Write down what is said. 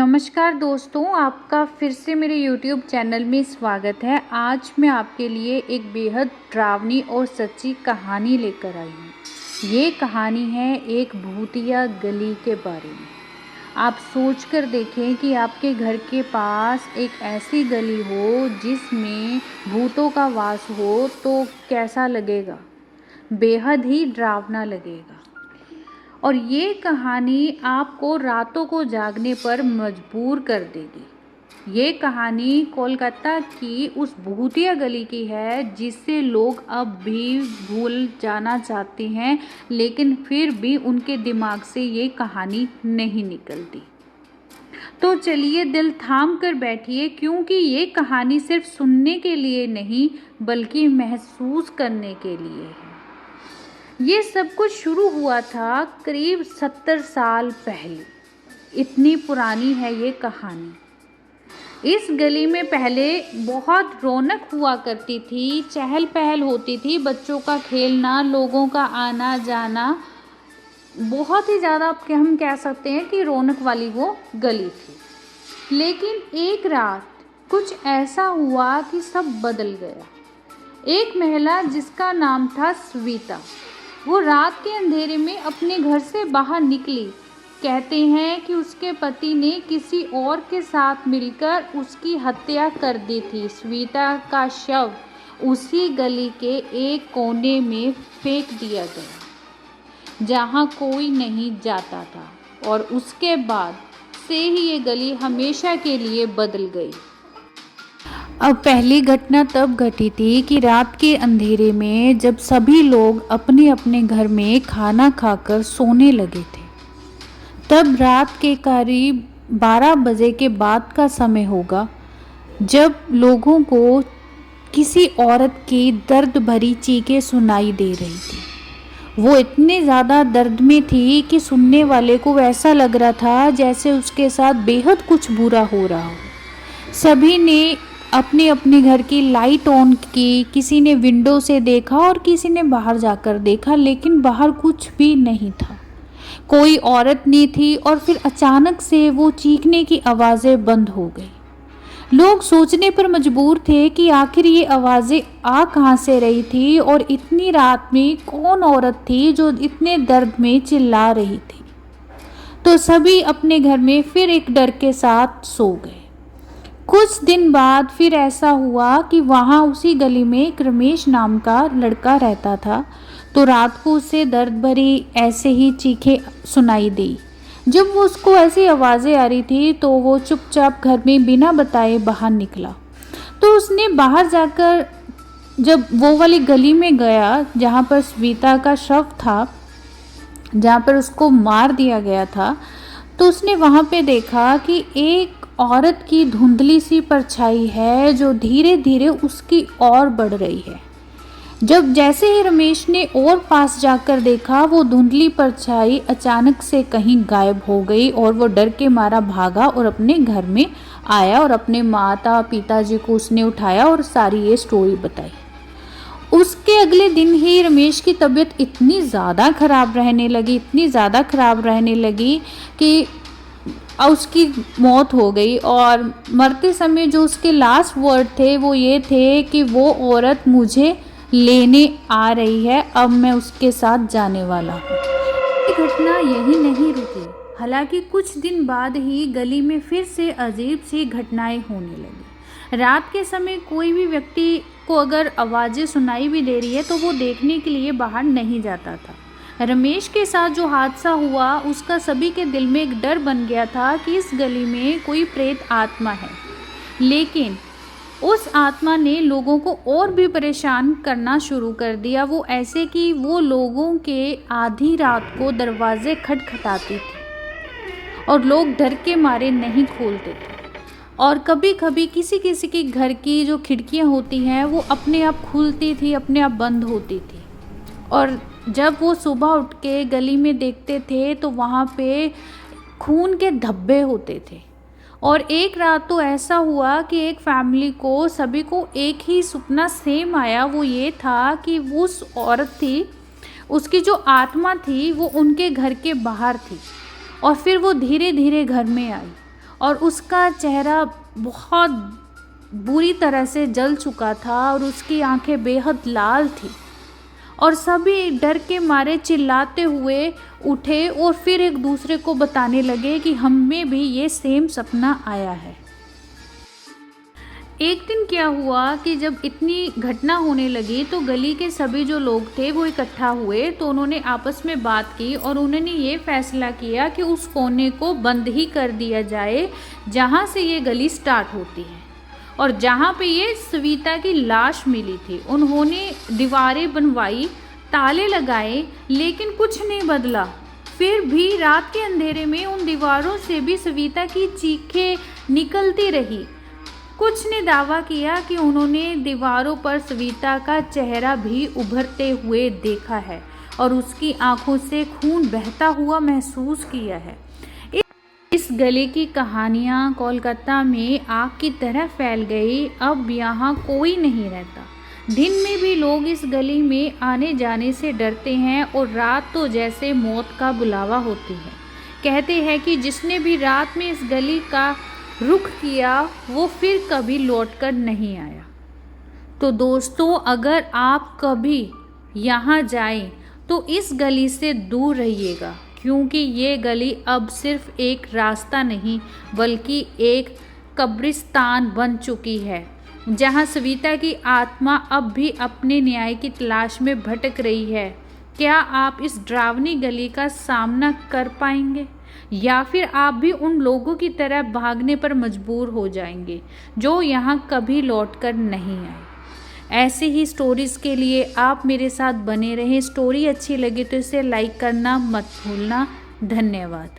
नमस्कार दोस्तों, आपका फिर से मेरे YouTube चैनल में स्वागत है। आज मैं आपके लिए एक बेहद डरावनी और सच्ची कहानी लेकर आई हूँ। ये कहानी है एक भूतिया गली के बारे में। आप सोच कर देखें कि आपके घर के पास एक ऐसी गली हो जिसमें भूतों का वास हो तो कैसा लगेगा। बेहद ही डरावना लगेगा। और ये कहानी आपको रातों को जागने पर मजबूर कर देगी। ये कहानी कोलकाता की उस भूतिया गली की है जिसे लोग अब भी भूल जाना चाहते हैं, लेकिन फिर भी उनके दिमाग से ये कहानी नहीं निकलती। तो चलिए दिल थाम कर बैठिए, क्योंकि ये कहानी सिर्फ सुनने के लिए नहीं बल्कि महसूस करने के लिए है। ये सब कुछ शुरू हुआ था करीब 70 साल पहले। इतनी पुरानी है ये कहानी। इस गली में पहले बहुत रौनक हुआ करती थी, चहल पहल होती थी, बच्चों का खेलना, लोगों का आना जाना, बहुत ही ज़्यादा हम कह सकते हैं कि रौनक वाली वो गली थी। लेकिन एक रात कुछ ऐसा हुआ कि सब बदल गया। एक महिला जिसका नाम था स्वीता, वो रात के अंधेरे में अपने घर से बाहर निकली। कहते हैं कि उसके पति ने किसी और के साथ मिलकर उसकी हत्या कर दी थी। स्वीता का शव उसी गली के एक कोने में फेंक दिया गया जहां कोई नहीं जाता था, और उसके बाद से ही ये गली हमेशा के लिए बदल गई। अब पहली घटना तब घटी थी कि रात के अंधेरे में जब सभी लोग अपने अपने घर में खाना खाकर सोने लगे थे, तब रात के करीब 12 बजे के बाद का समय होगा, जब लोगों को किसी औरत की दर्द भरी चीखें सुनाई दे रही थी। वो इतने ज़्यादा दर्द में थी कि सुनने वाले को ऐसा लग रहा था जैसे उसके साथ बेहद कुछ बुरा हो रहा हो। सभी ने अपने अपने घर की लाइट ऑन की, किसी ने विंडो से देखा और किसी ने बाहर जाकर देखा, लेकिन बाहर कुछ भी नहीं था, कोई औरत नहीं थी। और फिर अचानक से वो चीखने की आवाज़ें बंद हो गई। लोग सोचने पर मजबूर थे कि आखिर ये आवाज़ें आ कहाँ से रही थी और इतनी रात में कौन औरत थी जो इतने दर्द में चिल्ला रही थी। तो सभी अपने घर में फिर एक डर के साथ सो गए। कुछ दिन बाद फिर ऐसा हुआ कि वहाँ उसी गली में एक रमेश नाम का लड़का रहता था। तो रात को उसे दर्द भरी ऐसे ही चीखें सुनाई दी। जब वो उसको ऐसी आवाज़ें आ रही थी तो वो चुपचाप घर में बिना बताए बाहर निकला। तो उसने बाहर जाकर जब वो वाली गली में गया जहाँ पर स्वीता का शव था, जहाँ पर उसको मार दिया गया था, तो उसने वहाँ पे देखा कि एक औरत की धुंधली सी परछाई है जो धीरे धीरे उसकी ओर बढ़ रही है। जब जैसे ही रमेश ने और पास जाकर देखा, वो धुंधली परछाई अचानक से कहीं गायब हो गई और वो डर के मारा भागा और अपने घर में आया और अपने माता पिताजी को उसने उठाया और सारी ये स्टोरी बताई। उसके अगले दिन ही रमेश की तबीयत इतनी ज़्यादा ख़राब रहने लगी कि उसकी मौत हो गई। और मरते समय जो उसके लास्ट वर्ड थे वो ये थे कि वो औरत मुझे लेने आ रही है, अब मैं उसके साथ जाने वाला हूँ। ये घटना यही नहीं रुकी। हालांकि कुछ दिन बाद ही गली में फिर से अजीब सी घटनाएं होने लगी। रात के समय कोई भी व्यक्ति को अगर आवाज़ें सुनाई भी दे रही है तो वो देखने के लिए बाहर नहीं जाता था। रमेश के साथ जो हादसा हुआ उसका सभी के दिल में एक डर बन गया था कि इस गली में कोई प्रेत आत्मा है। लेकिन उस आत्मा ने लोगों को और भी परेशान करना शुरू कर दिया। वो ऐसे कि वो लोगों के आधी रात को दरवाजे खटखटाती थी और लोग डर के मारे नहीं खोलते थे। और कभी कभी किसी किसी के घर की जो खिड़कियां होती हैं वो अपने आप खुलती थी, अपने आप बंद होती थी। और जब वो सुबह उठ के गली में देखते थे तो वहाँ पे खून के धब्बे होते थे। और एक रात तो ऐसा हुआ कि एक फैमिली को सभी को एक ही सपना सेम आया। वो ये था कि उस औरत थी, उसकी जो आत्मा थी वो उनके घर के बाहर थी और फिर वो धीरे धीरे घर में आई और उसका चेहरा बहुत बुरी तरह से जल चुका था और उसकी आंखें बेहद लाल थी और सभी डर के मारे चिल्लाते हुए उठे और फिर एक दूसरे को बताने लगे कि हमें भी ये सेम सपना आया है। एक दिन क्या हुआ कि जब इतनी घटना होने लगी तो गली के सभी जो लोग थे वो इकट्ठा हुए, तो उन्होंने आपस में बात की और उन्होंने ये फैसला किया कि उस कोने को बंद ही कर दिया जाए जहाँ से ये गली स्टार्ट होती है और जहाँ पे ये सविता की लाश मिली थी। उन्होंने दीवारें बनवाई, ताले लगाए, लेकिन कुछ नहीं बदला। फिर भी रात के अंधेरे में उन दीवारों से भी सविता की चीखें निकलती रही। कुछ ने दावा किया कि उन्होंने दीवारों पर सविता का चेहरा भी उभरते हुए देखा है और उसकी आंखों से खून बहता हुआ महसूस किया है। इस गली की कहानियाँ कोलकाता में आग की तरह फैल गई। अब यहाँ कोई नहीं रहता। दिन में भी लोग इस गली में आने जाने से डरते हैं और रात तो जैसे मौत का बुलावा होती है। कहते हैं कि जिसने भी रात में इस गली का रुख किया वो फिर कभी लौटकर नहीं आया। तो दोस्तों, अगर आप कभी यहाँ जाएं तो इस गली से दूर रहिएगा, क्योंकि ये गली अब सिर्फ एक रास्ता नहीं बल्कि एक कब्रिस्तान बन चुकी है, जहाँ सविता की आत्मा अब भी अपने न्याय की तलाश में भटक रही है। क्या आप इस डरावनी गली का सामना कर पाएंगे या फिर आप भी उन लोगों की तरह भागने पर मजबूर हो जाएंगे जो यहाँ कभी लौटकर नहीं आए? ऐसे ही स्टोरीज़ के लिए आप मेरे साथ बने रहें। स्टोरी अच्छी लगे तो इसे लाइक करना मत भूलना। धन्यवाद।